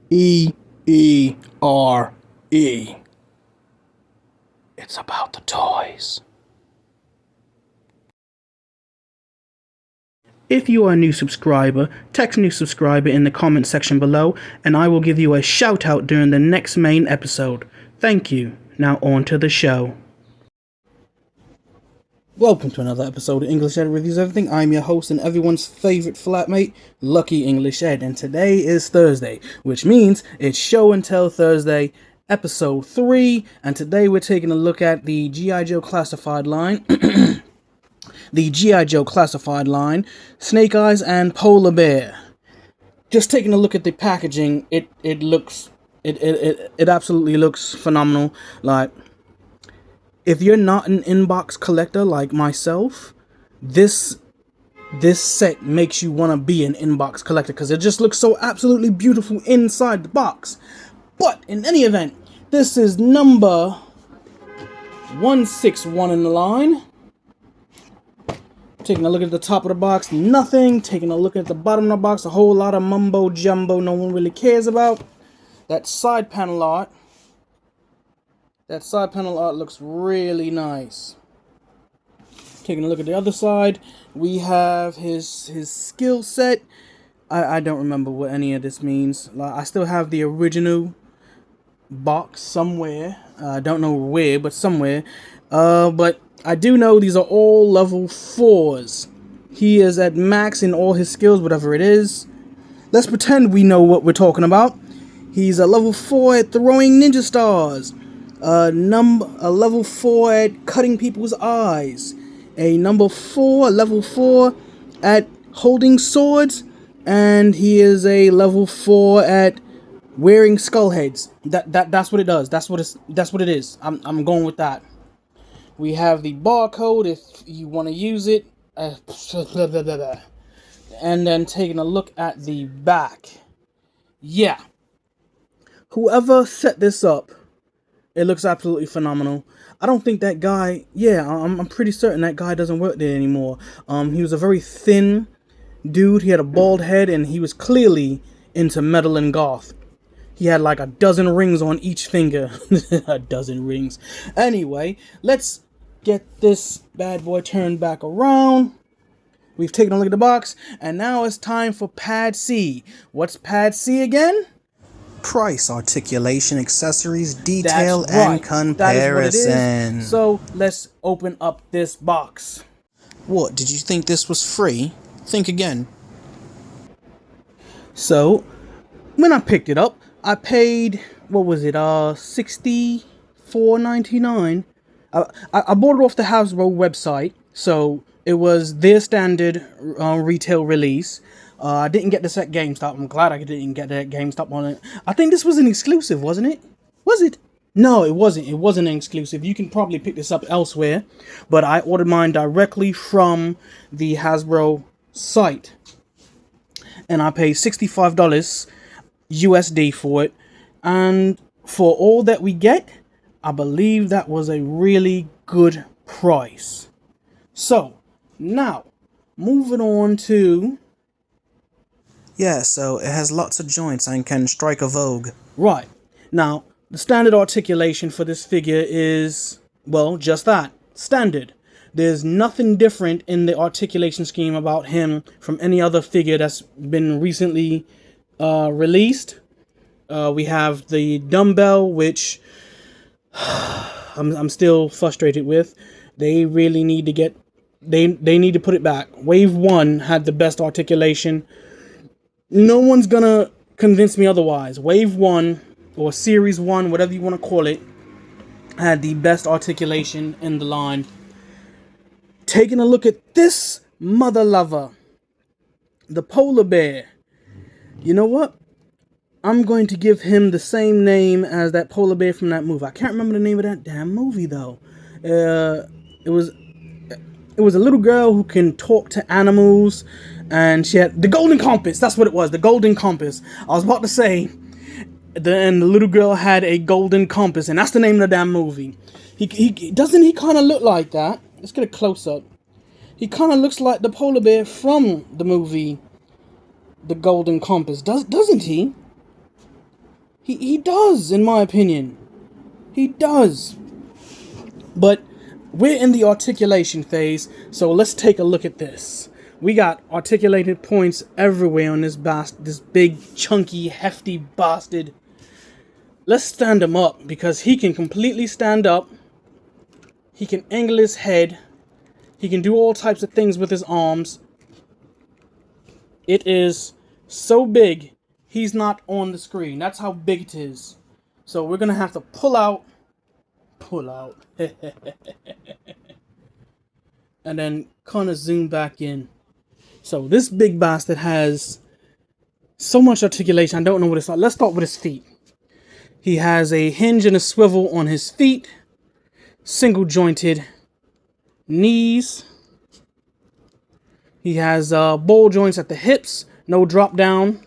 E-E-R-E. It's about the toys. If you are a new subscriber, text new subscriber in the comment section below, and I will give you a shout out during the next main episode. Thank you. Now on to the show. Welcome to another episode of English Ed Reviews Everything. I'm your host and everyone's favorite flatmate, Lucky English Ed, and today is Thursday, which means it's Show and Tell Thursday, episode 3, and today we're taking a look at the G.I. Joe Classified line, the G.I. Joe Classified line, Snake Eyes and Polar Bear. Just taking a look at the packaging, it absolutely looks phenomenal. Like, if you're not an inbox collector like myself, this set makes you want to be an inbox collector because it just looks so absolutely beautiful inside the box. But in any event, this is number 161 in the line. Taking a look at the top of the box, nothing. Taking a look at the bottom of the box, a whole lot of mumbo jumbo no one really cares about. That side panel art. That side panel art looks really nice. Taking a look at the other side, we have his skill set. I don't remember what any of this means. Like, I still have the original box somewhere. I don't know where, but somewhere. But I do know these are all level 4s. He is at max in all his skills, whatever it is. Let's pretend we know what we're talking about. He's a level 4 at throwing ninja stars. A level 4 at cutting people's eyes. A level 4 at holding swords. And he is a level 4 at wearing skull heads. That's what it does. That's what it is. I'm going with that. We have the barcode if you want to use it. And then taking a look at the back. Yeah. Whoever set this up, it looks absolutely phenomenal. I don't think that guy, I'm pretty certain that guy doesn't work there anymore. He was a very thin dude. He had a bald head and he was clearly into metal and goth. He had like a dozen rings on each finger. A dozen rings. Anyway, let's get this bad boy turned back around. We've taken a look at the box, and now it's time for Pad C. What's Pad C again? Price, articulation, accessories, detail, and comparison. That is what it is. So let's open up this box. What, did you think this was free? Think again. So, when I picked it up, I paid, what was it, $64.99. I bought it off the Hasbro website, so it was their standard retail release. I didn't get this at GameStop. I'm glad I didn't get it at GameStop on it. I think this was an exclusive, wasn't it? Was it? No, it wasn't. It wasn't an exclusive. You can probably pick this up elsewhere, but I ordered mine directly from the Hasbro site, and I paid $65 USD for it, and for all that we get, I believe that was a really good price. So, now, moving on to... Yeah, so it has lots of joints and can strike a Vogue. Right. Now, the standard articulation for this figure is, well, just that. Standard. There's nothing different in the articulation scheme about him from any other figure that's been recently released. We have the dumbbell, which I'm still frustrated with. They really need to get... They need to put it back. Wave 1 had the best articulation. No one's gonna convince me otherwise. Wave 1, or Series 1, whatever you want to call it, had the best articulation in the line. Taking a look at this mother lover, the Polar Bear. You know what? I'm going to give him the same name as that polar bear from that movie. I can't remember the name of that damn movie, though. It was a little girl who can talk to animals, and she had the Golden Compass. That's what it was, the Golden Compass. I was about to say, and the little girl had a golden compass, and that's the name of the damn movie. Doesn't he kind of look like that? Let's get a close up. He kind of looks like the polar bear from the movie The Golden Compass, doesn't he? He does, in my opinion. He does. But we're in the articulation phase, so let's take a look at this. We got articulated points everywhere on this big, chunky, hefty bastard. Let's stand him up, because he can completely stand up. He can angle his head. He can do all types of things with his arms. It is so big, he's not on the screen. That's how big it is. So we're going to have to pull out, and then kind of zoom back in. So this big bastard has so much articulation, I don't know what it's like. Let's start with his feet. He has a hinge and a swivel on his feet, single jointed knees. He has ball joints at the hips, no drop down.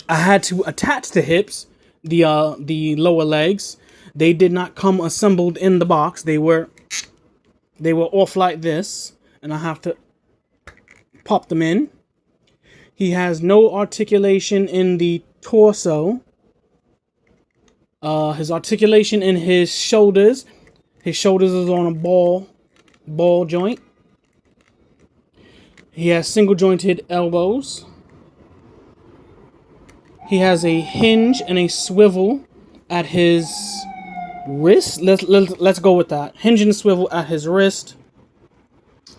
I had to attach the hips, the lower legs. They did not come assembled in the box. They were off like this, and I have to pop them in. He has no articulation in the torso. His articulation in his shoulders. His shoulders is on a ball joint. He has single jointed elbows. He has a hinge and a swivel at his wrist. Let's go with that. Hinge and swivel at his wrist.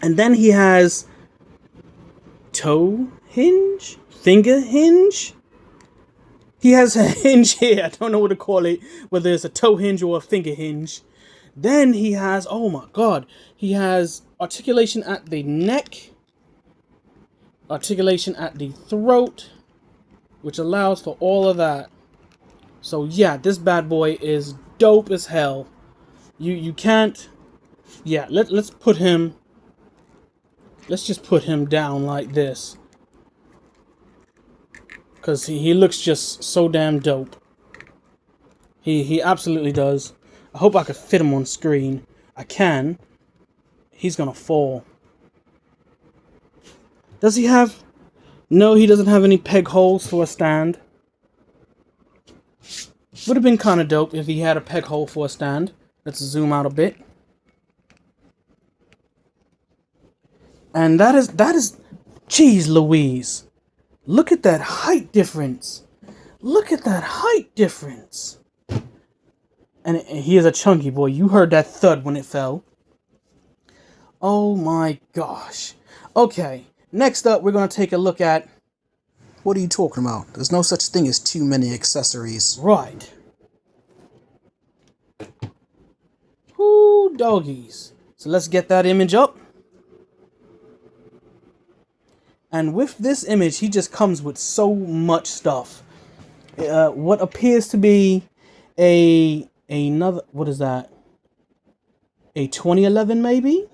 And then he has toe hinge? Finger hinge? He has a hinge here. I don't know what to call it. Whether it's a toe hinge or a finger hinge. Then he has, oh my god, he has articulation at the neck. Articulation at the throat, which allows for all of that. So yeah, this bad boy is dope as hell. You can't. Yeah, let's put him. Let's just put him down like this, cause he looks just so damn dope. He absolutely does. I hope I could fit him on screen. I can. He's gonna fall. Does he have? No, he doesn't have any peg holes for a stand. Would have been kind of dope if he had a peg hole for a stand. Let's zoom out a bit. And that is, jeez Louise. Look at that height difference. Look at that height difference. And he is a chunky boy. You heard that thud when it fell. Oh my gosh. Okay. Next up, we're going to take a look at... What are you talking about? There's no such thing as too many accessories. Right. Whoo, doggies. So let's get that image up. And with this image, he just comes with so much stuff. What appears to be another... What is that? A 2011 maybe?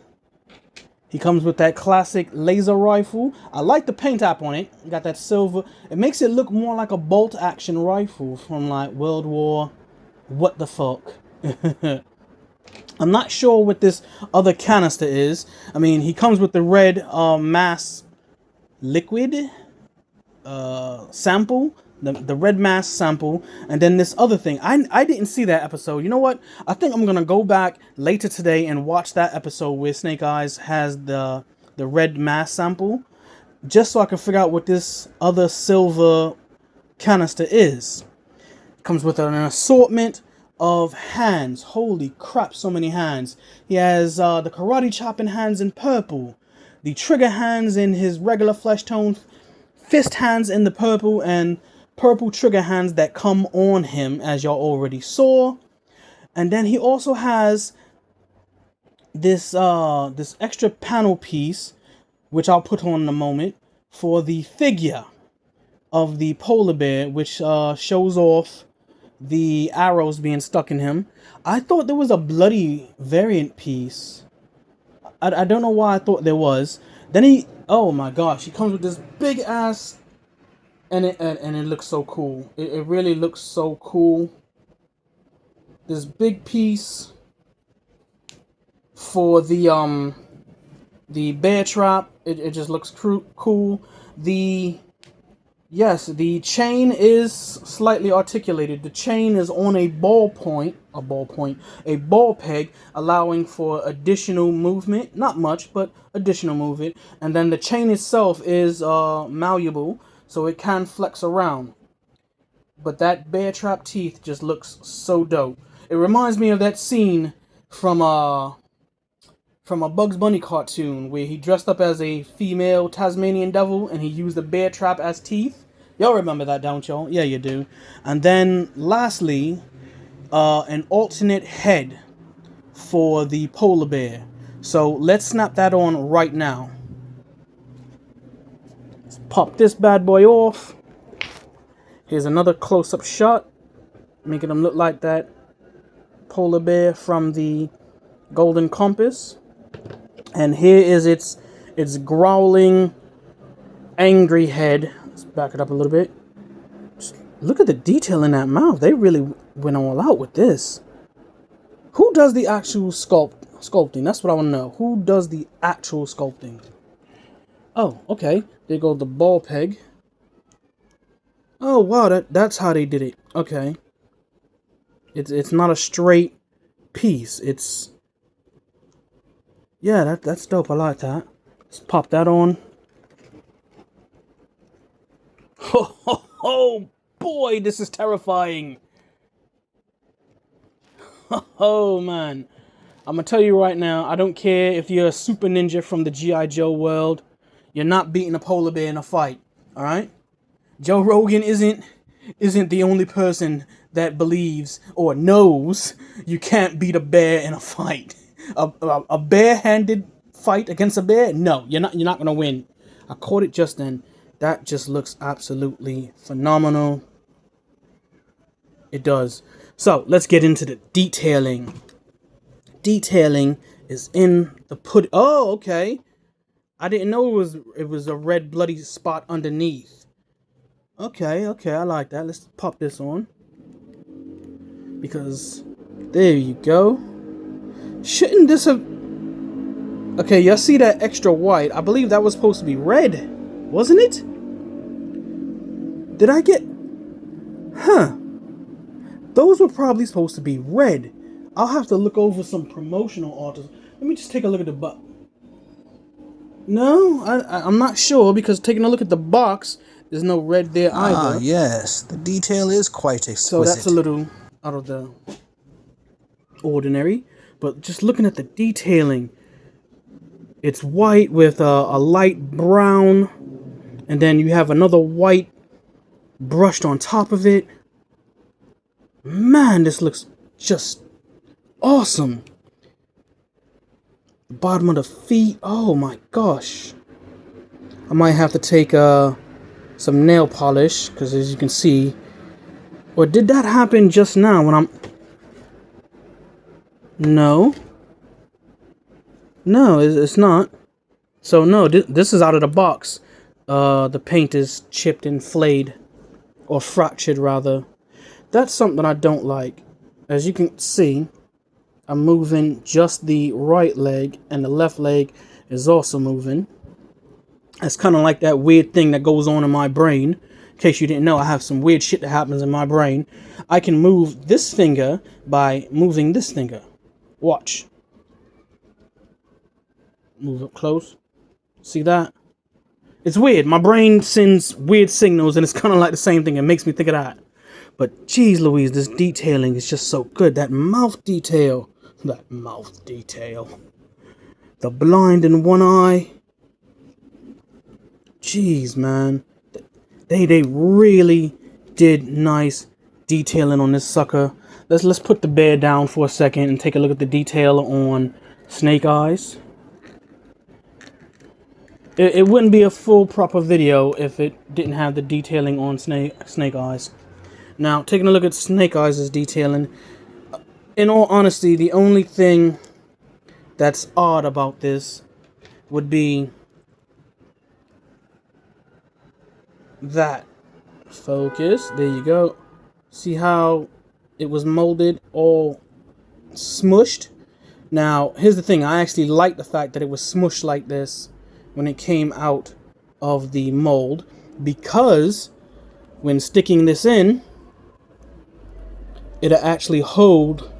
He comes with that classic laser rifle. I like the paint app on it. Got that silver. It makes it look more like a bolt action rifle from like World War. What the fuck? I'm not sure what this other canister is. I mean, he comes with the red mass liquid sample. The red mass sample, and then this other thing. I didn't see that episode. You know what? I think I'm gonna go back later today and watch that episode where Snake Eyes has the red mass sample, just so I can figure out what this other silver canister is. It comes with an assortment of hands. Holy crap, so many hands. He has the karate chopping hands in purple, the trigger hands in his regular flesh tone, fist hands in the purple, and purple trigger hands that come on him, as y'all already saw. And then he also has this this extra panel piece, which I'll put on in a moment, for the figure of the polar bear, which shows off the arrows being stuck in him. I thought there was a bloody variant piece. I don't know why I thought there was. Then he, oh my gosh, he comes with this big ass. And it looks so cool. It really looks so cool. This big piece for the bear trap. It just looks cool. The Yes, the chain is slightly articulated. The chain is on a ball peg, allowing for additional movement. Not much, but additional movement. And then the chain itself is malleable, so it can flex around. But that bear trap teeth just looks so dope. It reminds me of that scene from a Bugs Bunny cartoon where he dressed up as a female Tasmanian devil and he used the bear trap as teeth. Y'all remember that, don't y'all? Yeah, you do. And then lastly, an alternate head for the polar bear. So let's snap that on right now. Let's pop this bad boy off. Here's another close-up shot, making him look like that polar bear from the Golden Compass. And here is its growling, angry head. Let's back it up a little bit. Just look at the detail in that mouth. They really went all out with this. Who does the actual sculpting? That's what I want to know. Who does the actual sculpting? Oh, okay. There goes the ball peg. Oh wow, that's how they did it. Okay. It's not a straight piece. It's, yeah, that's dope. I like that. Let's pop that on. Oh boy, this is terrifying. Oh man, I'm gonna tell you right now. I don't care if you're a super ninja from the G.I. Joe world. You're not beating a polar bear in a fight. All right. Joe Rogan isn't the only person that believes or knows you can't beat a bear in a fight. A bare-handed fight against a bear? No, you're not gonna win. I caught it just then. That just looks absolutely phenomenal. It does. So let's get into the detailing. Detailing is in the put. Oh, okay. I didn't know it was a red bloody spot underneath. Okay, I like that. Let's pop this on. Because, there you go. Shouldn't this have... Okay, y'all see that extra white? I believe that was supposed to be red. Wasn't it? Did I get... Huh. Those were probably supposed to be red. I'll have to look over some promotional art. Let me just take a look at the box. No, I'm not sure, because taking a look at the box... There's no red there either. Ah, yes. The detail is quite exquisite. So that's a little out of the ordinary. But just looking at the detailing, it's white with a light brown. And then you have another white brushed on top of it. Man, this looks just awesome. The bottom of the feet. Oh my gosh. I might have to take some nail polish, because as you can see, or did that happen just now when I'm... No, it's not. So no, this is out of the box. The paint is chipped and flayed, or fractured rather. That's something I don't like. As you can see, I'm moving just the right leg, and the left leg is also moving. It's kind of like that weird thing that goes on in my brain. In case you didn't know, I have some weird shit that happens in my brain. I can move this finger by moving this finger. Watch. Move up close. See that? It's weird. My brain sends weird signals, and it's kind of like the same thing. It makes me think of that. But geez Louise, this detailing is just so good. That mouth detail. The blind in one eye. Jeez, man. They really did nice detailing on this sucker. Let's put the bear down for a second and take a look at the detail on Snake Eyes. It wouldn't be a full proper video if it didn't have the detailing on Snake Eyes. Now, taking a look at Snake Eyes' detailing. In all honesty, the only thing that's odd about this would be that. Focus. There you go. See how it was molded all smushed? Now, here's the thing. I actually like the fact that it was smushed like this when it came out of the mold, because when sticking this in, it'll actually hold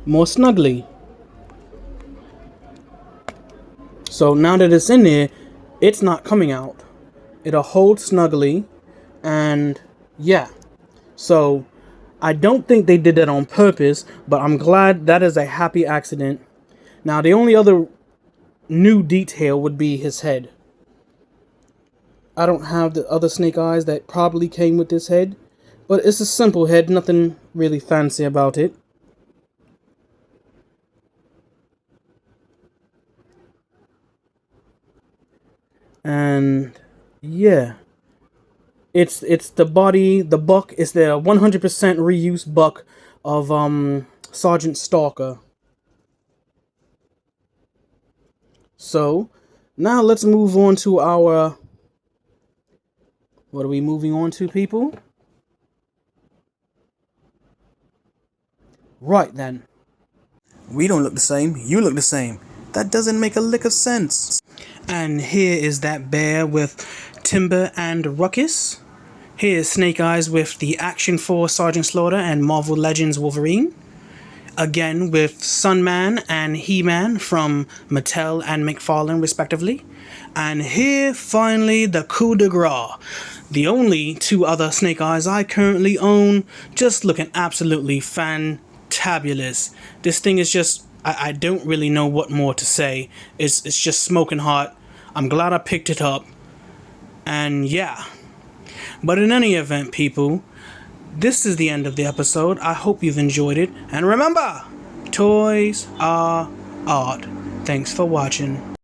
more snugly. So now that it's in there, it's not coming out. It'll hold snugly, and yeah. So I don't think they did that on purpose, but I'm glad that is a happy accident. Now the only other new detail would be his head. I don't have the other snake eyes that probably came with this head, but it's a simple head, nothing really fancy about it. And yeah, it's the body, the buck is the 100% reused buck of Sergeant Stalker. So now let's move on to our, what are we moving on to, people? Right then. We don't look the same. You look the same. That doesn't make a lick of sense. And here is that bear with Timber and Ruckus. Here is Snake Eyes with the Action Force Sergeant Slaughter and Marvel Legends Wolverine. Again with Sunman and He-Man from Mattel and McFarlane respectively. And here finally the coup de grace. The only two other Snake Eyes I currently own, just looking absolutely fantabulous. This thing is just, I don't really know what more to say. It's just smoking hot. I'm glad I picked it up. And yeah. But in any event, people, this is the end of the episode. I hope you've enjoyed it. And remember, toys are art. Thanks for watching.